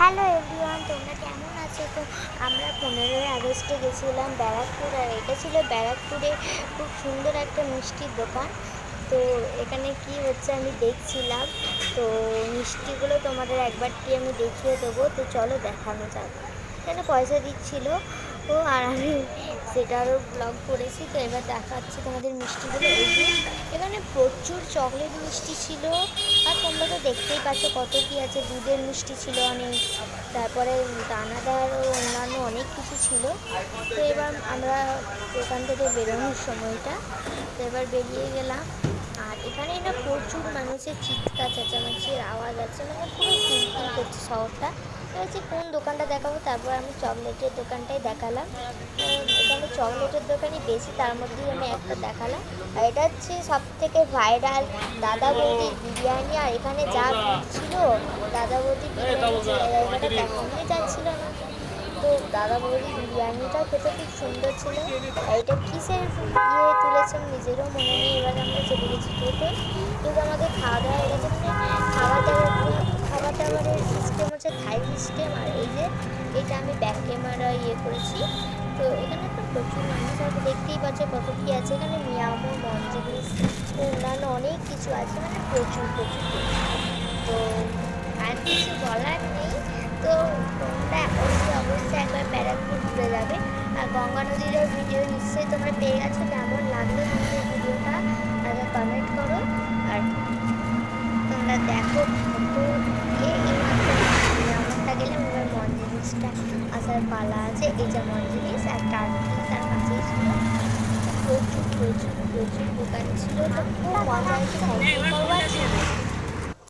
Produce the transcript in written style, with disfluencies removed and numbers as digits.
Hello everyone, তোমরা কেমন আছো? তো আমরা 15ই আগস্টে গেছিলাম ব্যারাকপুর, আর এটা ছিল ব্যারাকপুরে খুব সুন্দর একটা মিষ্টির দোকান। তো এখানে কি হচ্ছে আমি দেখছিলাম, তো মিষ্টিগুলো তোমাদের একবারটি আমি দেখিয়ে দেবো। তো চলো দেখানো যাক। এখানে পয়সা দিচ্ছিল আর আমি সেটারও ব্লগ করেছি। তো এবার দেখাচ্ছি তোমাদের মিষ্টিগুলো। এই যে এখানে প্রচুর চকলেট মিষ্টি ছিল, আর তোমরা তো দেখতেই পাচ্ছ কত কী আছে। দুধের মিষ্টি ছিল অনেক, তারপরে দানাদার ও অন্যান্য অনেক কিছু ছিল। তো এবার আমরা দোকান থেকে বেরোনোর সময়টা, তো এবার বেরিয়ে গেলাম। আর এখানে না প্রচুর মানুষের চিৎকার চেঁচামেচির আওয়াজ আছে, মানে পুরো কিলকিল করছে শহরটা। হচ্ছে কোন দোকানটা দেখাবো, তারপর আমি চকলেটের দোকানটাই দেখালাম। এখানে চকলেটের দোকানই বেশি, তার মধ্যেই আমি একটা দেখালাম। আর এটা হচ্ছে সব থেকে ভাইরাল দাদা বৌদির বিরিয়ানি। আর এখানে যা ভিড় ছিল, দাদা বৌদির বিরিয়ানি যে জায়গাটা দেখানোই যাচ্ছিল না। তো দাদা বৌদির বিরিয়ানিটাও খেতে খুব সুন্দর ছিল। আর এটা কিসের তুলেছেন নিজেরও মনে নেই। এবার আমরা চলে গেছি টোটো, কিন্তু আমাদের খাওয়া দাওয়া হয়ে গেছে। মানে খাবার দাবারের সিস্টেম হচ্ছে থাই সিস্টেম। আর এই যে এটা আমি ব্যাক ক্যামেরা করেছি। তো এখানে তো প্রচুর মানুষ আছে, দেখতেই পাচ্ছ কত কী আছে। এখানে মিয়ামো মঞ্জিনিস অন্যান্য অনেক কিছু আছে, মানে প্রচুর প্রচুর প্রচুর। তো আর কিছু বলার নেই। তো তোমরা অবশ্যই একবার ব্যারাকপুর ঘুরে যাবে। আর গঙ্গা নদীরও ভিডিও নিশ্চয়ই তোমরা পেয়ে গেছো। কেমন লাগলো তোমাদের ভিডিওটা আগে কমেন্ট করো। আর তোমরা দেখো কত এমনটা গেলে মনে হয় মন জিনিসটা আসার পালা আছে। এই যে মন জিনিস আর টার্কি তার কাছেই ছিল। প্রচুর প্রচুর প্রচুর দোকান ছিল। তো খুব মজা হয়েছে। Thank you for watching.